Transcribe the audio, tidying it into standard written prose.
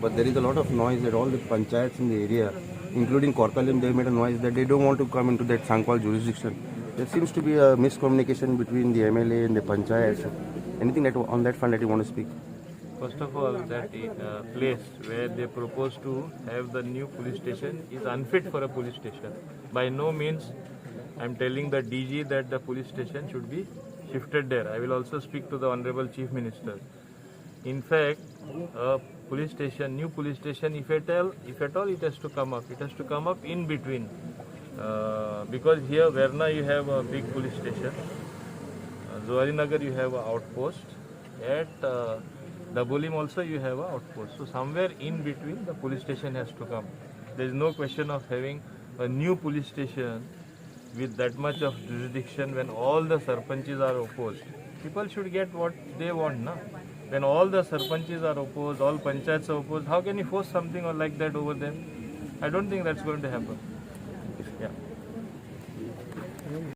But there is a lot of noise that all the panchayats in the area, including Korkalim, they made a noise that they don't want to come into that Sancoale jurisdiction. There seems to be a miscommunication between the MLA and the panchayats. Anything that on that front that you want to speak? First of all, that place where they propose to have the new police station is unfit for a police station. By no means I am telling the DG that the police station should be shifted there. I will also speak to the Honorable Chief Minister. In fact, a police station, new police station, if at all it has to come up. It has to come up in between. Because here, Verna, you have a big police station. Zuari Nagar, you have an outpost. At Dabolim also, you have an outpost. So somewhere in between, the police station has to come. There is no question of having a new police station with that much of jurisdiction when all the Sarpanches are opposed. People should get what they want, na? When all the Sarpanches are opposed, all panchayats are opposed, how can you force something like that over them? I don't think that's going to happen.